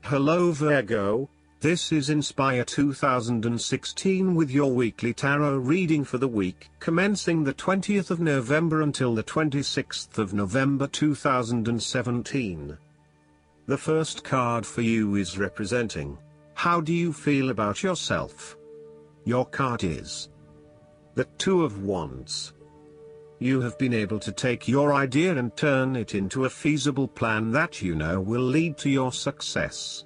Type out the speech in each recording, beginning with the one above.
Hello Virgo, this is Inspire 2016 with your weekly tarot reading for the week commencing the 20th of November until the 26th of November 2017. The first card for you is representing, how do you feel about yourself? Your card is the Two of Wands. You have been able to take your idea and turn it into a feasible plan that you know will lead to your success.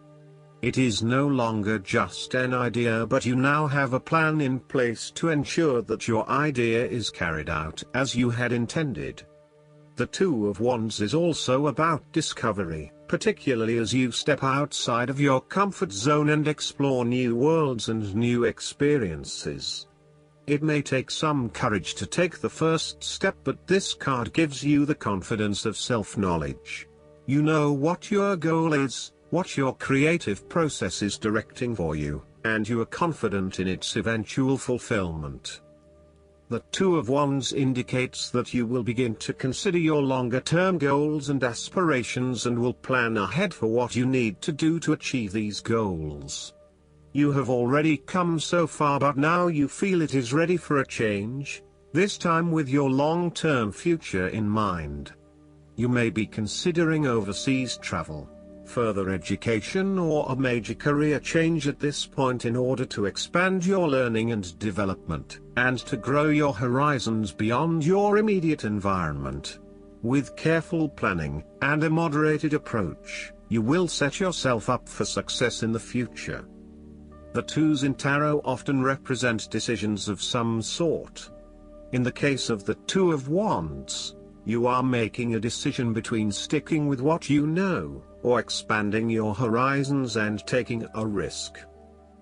It is no longer just an idea, but you now have a plan in place to ensure that your idea is carried out as you had intended. The Two of Wands is also about discovery, particularly as you step outside of your comfort zone and explore new worlds and new experiences. It may take some courage to take the first step, but this card gives you the confidence of self-knowledge. You know what your goal is, what your creative process is directing for you, and you are confident in its eventual fulfillment. The Two of Wands indicates that you will begin to consider your longer-term goals and aspirations and will plan ahead for what you need to do to achieve these goals. You have already come so far, but now you feel it is ready for a change, this time with your long-term future in mind. You may be considering overseas travel, further education, or a major career change at this point in order to expand your learning and development, and to grow your horizons beyond your immediate environment. With careful planning and a moderated approach, you will set yourself up for success in the future. The twos in tarot often represent decisions of some sort. In the case of the Two of Wands, you are making a decision between sticking with what you know, or expanding your horizons and taking a risk.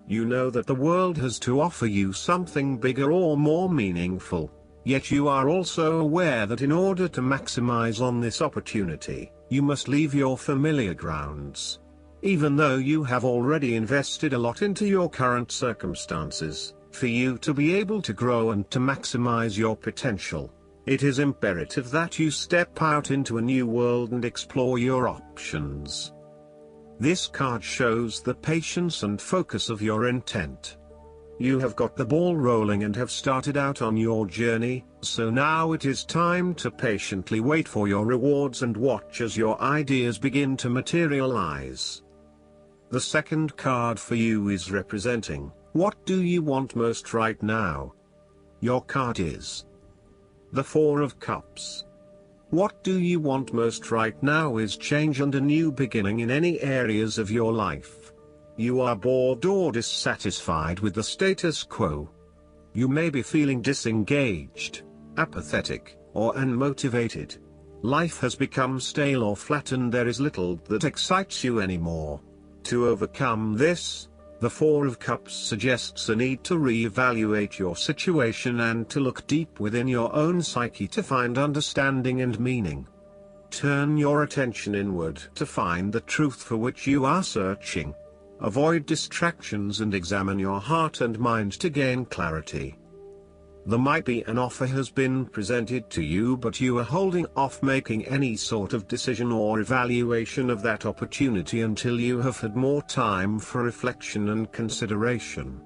You know that the world has to offer you something bigger or more meaningful, yet you are also aware that in order to maximize on this opportunity, you must leave your familiar grounds. Even though you have already invested a lot into your current circumstances, for you to be able to grow and to maximize your potential, it is imperative that you step out into a new world and explore your options. This card shows the patience and focus of your intent. You have got the ball rolling and have started out on your journey, so now it is time to patiently wait for your rewards and watch as your ideas begin to materialize. The second card for you is representing, what do you want most right now? Your card is the Four of Cups. What do you want most right now is change and a new beginning in any areas of your life. You are bored or dissatisfied with the status quo. You may be feeling disengaged, apathetic, or unmotivated. Life has become stale or flat and there is little that excites you anymore. To overcome this, the Four of Cups suggests a need to re-evaluate your situation and to look deep within your own psyche to find understanding and meaning. Turn your attention inward to find the truth for which you are searching. Avoid distractions and examine your heart and mind to gain clarity. There might be an offer has been presented to you, but you are holding off making any sort of decision or evaluation of that opportunity until you have had more time for reflection and consideration.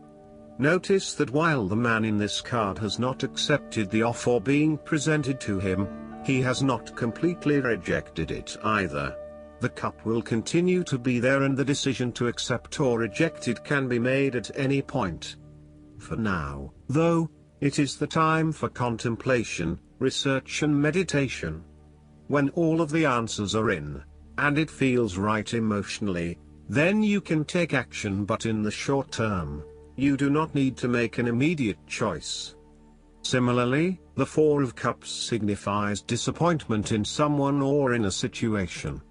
Notice that while the man in this card has not accepted the offer being presented to him, he has not completely rejected it either. The cup will continue to be there and the decision to accept or reject it can be made at any point. For now, though, it is the time for contemplation, research and meditation. When all of the answers are in, and it feels right emotionally, then you can take action, but in the short term, you do not need to make an immediate choice. Similarly, the Four of Cups signifies disappointment in someone or in a situation.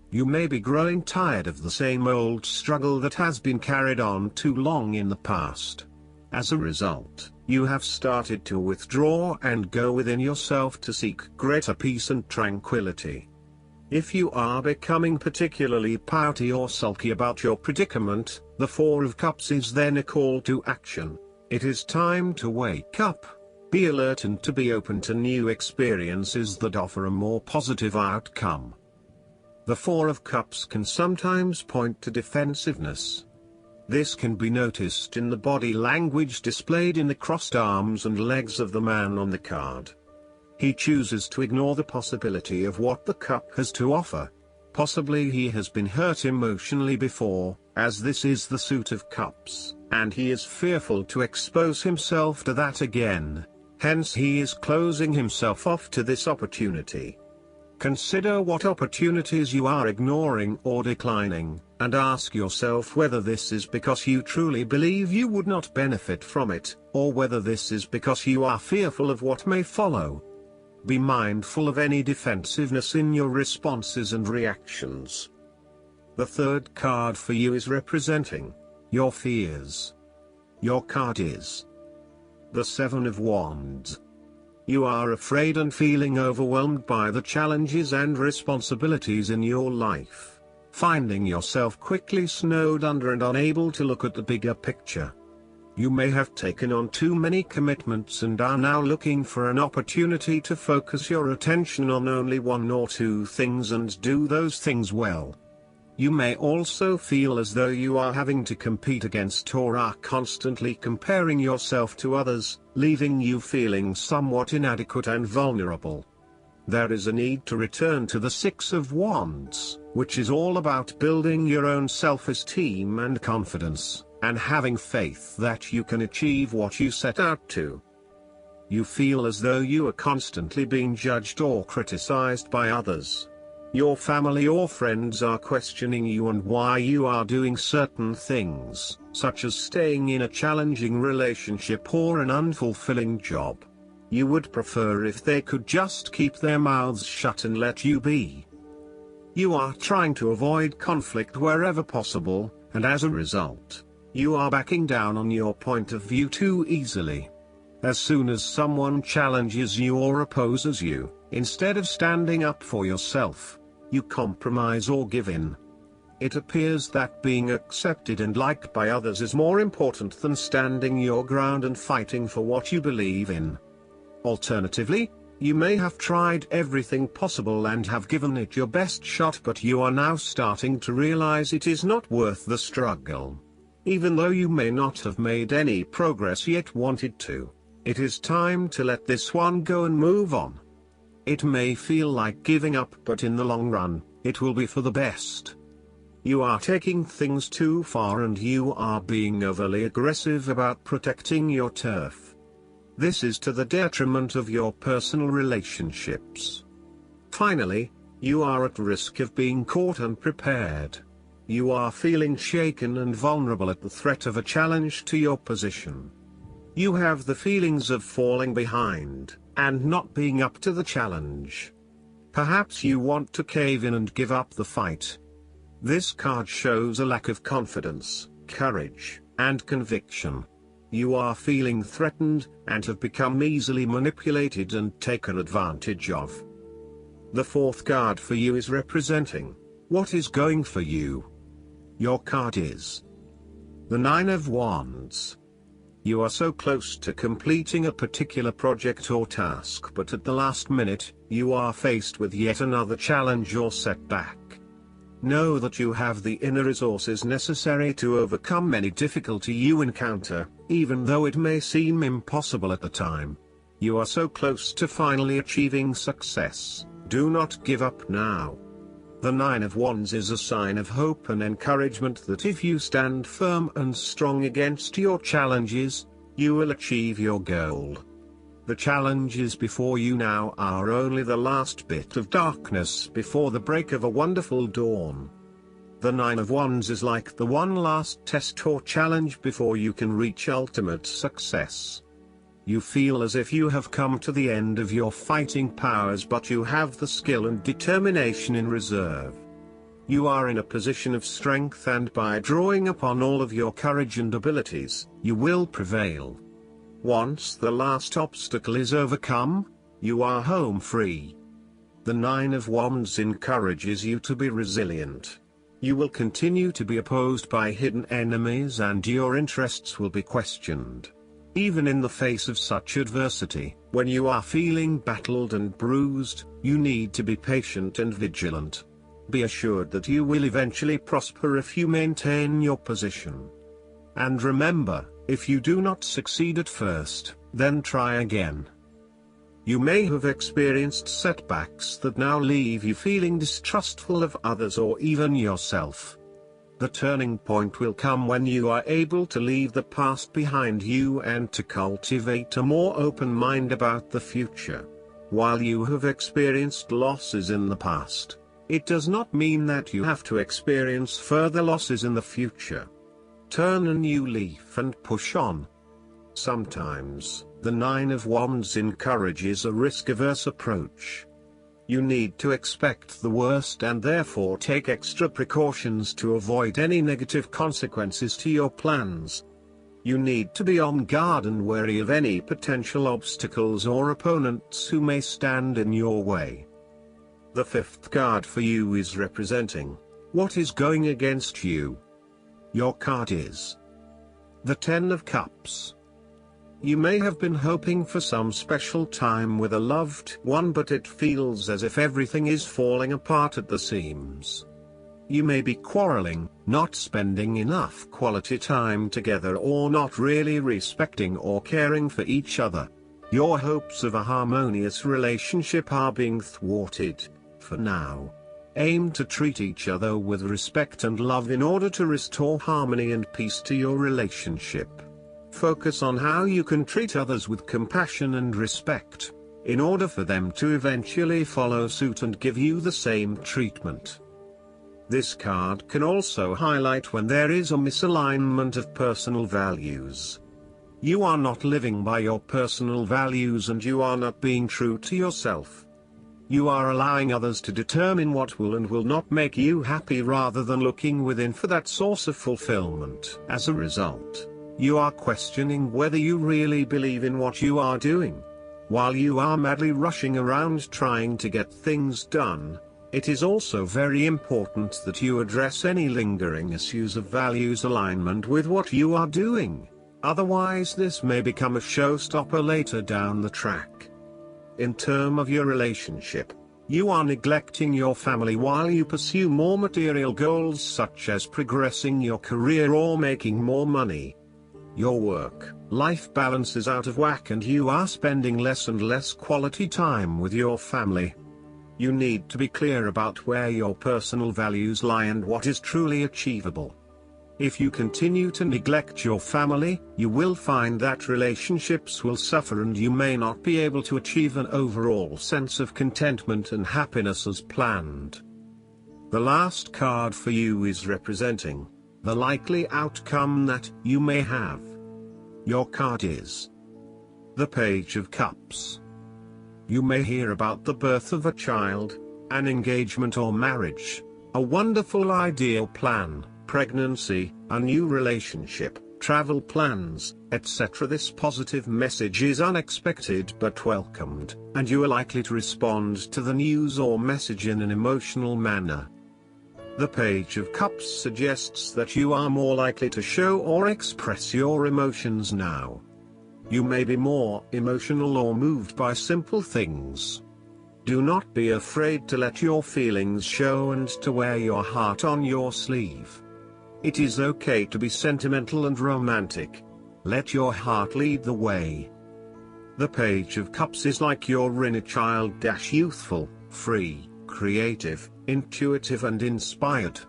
You may be growing tired of the same old struggle that has been carried on too long in the past. As a result, you have started to withdraw and go within yourself to seek greater peace and tranquility. If you are becoming particularly pouty or sulky about your predicament, the Four of Cups is then a call to action. It is time to wake up, be alert and to be open to new experiences that offer a more positive outcome. The Four of Cups can sometimes point to defensiveness. This can be noticed in the body language displayed in the crossed arms and legs of the man on the card. He chooses to ignore the possibility of what the cup has to offer. Possibly he has been hurt emotionally before, as this is the suit of cups, and he is fearful to expose himself to that again. Hence he is closing himself off to this opportunity. Consider what opportunities you are ignoring or declining, and ask yourself whether this is because you truly believe you would not benefit from it, or whether this is because you are fearful of what may follow. Be mindful of any defensiveness in your responses and reactions. The third card for you is representing your fears. Your card is the Seven of Wands. You are afraid and feeling overwhelmed by the challenges and responsibilities in your life, finding yourself quickly snowed under and unable to look at the bigger picture. You may have taken on too many commitments and are now looking for an opportunity to focus your attention on only one or two things and do those things well. You may also feel as though you are having to compete against or are constantly comparing yourself to others, leaving you feeling somewhat inadequate and vulnerable. There is a need to return to the Six of Wands, which is all about building your own self-esteem and confidence, and having faith that you can achieve what you set out to. You feel as though you are constantly being judged or criticized by others. Your family or friends are questioning you and why you are doing certain things, such as staying in a challenging relationship or an unfulfilling job. You would prefer if they could just keep their mouths shut and let you be. You are trying to avoid conflict wherever possible, and as a result, you are backing down on your point of view too easily. As soon as someone challenges you or opposes you, instead of standing up for yourself, you compromise or give in. It appears that being accepted and liked by others is more important than standing your ground and fighting for what you believe in. Alternatively, you may have tried everything possible and have given it your best shot, but you are now starting to realize it is not worth the struggle. Even though you may not have made any progress yet wanted to, it is time to let this one go and move on. It may feel like giving up, but in the long run, it will be for the best. You are taking things too far and you are being overly aggressive about protecting your turf. This is to the detriment of your personal relationships. Finally, you are at risk of being caught unprepared. You are feeling shaken and vulnerable at the threat of a challenge to your position. You have the feelings of falling behind, and not being up to the challenge. Perhaps you want to cave in and give up the fight. This card shows a lack of confidence, courage, and conviction. You are feeling threatened, and have become easily manipulated and taken advantage of. The fourth card for you is representing what is going for you. Your card is the Nine of Wands. You are so close to completing a particular project or task, but at the last minute, you are faced with yet another challenge or setback. Know that you have the inner resources necessary to overcome any difficulty you encounter, even though it may seem impossible at the time. You are so close to finally achieving success. Do not give up now. The Nine of Wands is a sign of hope and encouragement that if you stand firm and strong against your challenges, you will achieve your goal. The challenges before you now are only the last bit of darkness before the break of a wonderful dawn. The Nine of Wands is like the one last test or challenge before you can reach ultimate success. You feel as if you have come to the end of your fighting powers, but you have the skill and determination in reserve. You are in a position of strength, and by drawing upon all of your courage and abilities, you will prevail. Once the last obstacle is overcome, you are home free. The Nine of Wands encourages you to be resilient. You will continue to be opposed by hidden enemies and your interests will be questioned. Even in the face of such adversity, when you are feeling battled and bruised, you need to be patient and vigilant. Be assured that you will eventually prosper if you maintain your position. And remember, if you do not succeed at first, then try again. You may have experienced setbacks that now leave you feeling distrustful of others or even yourself. The turning point will come when you are able to leave the past behind you and to cultivate a more open mind about the future. While you have experienced losses in the past, it does not mean that you have to experience further losses in the future. Turn a new leaf and push on. Sometimes, the Nine of Wands encourages a risk-averse approach. You need to expect the worst and therefore take extra precautions to avoid any negative consequences to your plans. You need to be on guard and wary of any potential obstacles or opponents who may stand in your way. The fifth card for you is representing what is going against you. Your card is the Ten of Cups. You may have been hoping for some special time with a loved one, but it feels as if everything is falling apart at the seams. You may be quarreling, not spending enough quality time together, or not really respecting or caring for each other. Your hopes of a harmonious relationship are being thwarted, for now. Aim to treat each other with respect and love in order to restore harmony and peace to your relationship. Focus on how you can treat others with compassion and respect, in order for them to eventually follow suit and give you the same treatment. This card can also highlight when there is a misalignment of personal values. You are not living by your personal values and you are not being true to yourself. You are allowing others to determine what will and will not make you happy rather than looking within for that source of fulfillment. As a result, you are questioning whether you really believe in what you are doing. While you are madly rushing around trying to get things done, it is also very important that you address any lingering issues of values alignment with what you are doing. Otherwise, this may become a showstopper later down the track. In terms of your relationship, you are neglecting your family while you pursue more material goals such as progressing your career or making more money. Your work-life balance is out of whack and you are spending less and less quality time with your family. You need to be clear about where your personal values lie and what is truly achievable. If you continue to neglect your family, you will find that relationships will suffer and you may not be able to achieve an overall sense of contentment and happiness as planned. The last card for you is representing the likely outcome that you may have. Your card is the Page of Cups. You may hear about the birth of a child, an engagement or marriage, a wonderful ideal plan, pregnancy, a new relationship, travel plans, etc. This positive message is unexpected but welcomed, and you are likely to respond to the news or message in an emotional manner. The Page of Cups suggests that you are more likely to show or express your emotions now. You may be more emotional or moved by simple things. Do not be afraid to let your feelings show and to wear your heart on your sleeve. It is okay to be sentimental and romantic. Let your heart lead the way. The Page of Cups is like your inner child, youthful, free, creative, intuitive and inspired.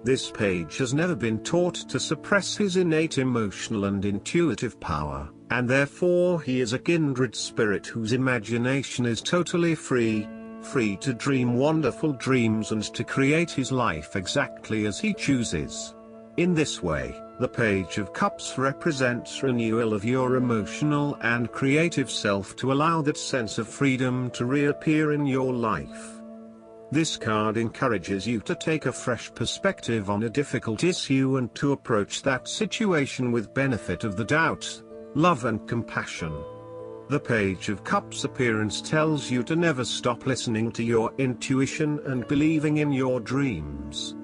This page has never been taught to suppress his innate emotional and intuitive power, and therefore he is a kindred spirit whose imagination is totally free to dream wonderful dreams and to create his life exactly as he chooses. In this way, the Page of Cups represents renewal of your emotional and creative self to allow that sense of freedom to reappear in your life. This card encourages you to take a fresh perspective on a difficult issue and to approach that situation with benefit of the doubt, love and compassion. The Page of Cups appearance tells you to never stop listening to your intuition and believing in your dreams.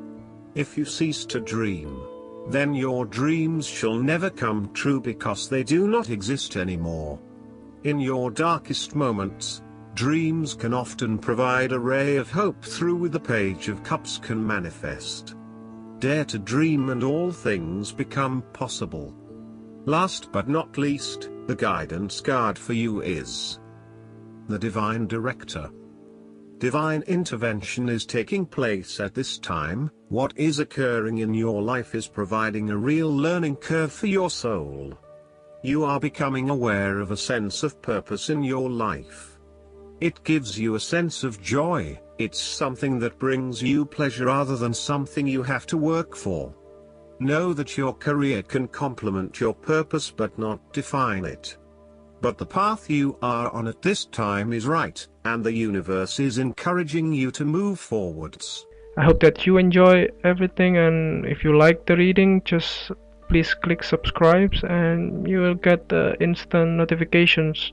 If you cease to dream, then your dreams shall never come true because they do not exist anymore. In your darkest moments, Dreams can often provide a ray of hope through the Page of Cups can manifest. Dare to dream and all things become possible. Last but not least, the guidance card for you is the Divine Director. Divine intervention is taking place at this time. What is occurring in your life is providing a real learning curve for your soul. You are becoming aware of a sense of purpose in your life. It gives you a sense of joy. It's something that brings you pleasure rather than something you have to work for. Know that your career can complement your purpose but not define it. But the path you are on at this time is right, and the universe is encouraging you to move forwards. I hope that you enjoy everything, and if you like the reading, just please click subscribe and you will get the instant notifications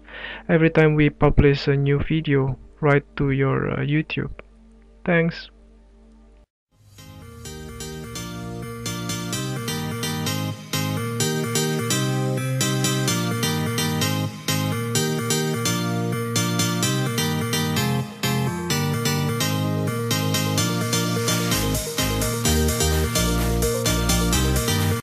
every time we publish a new video right to your YouTube. Thanks.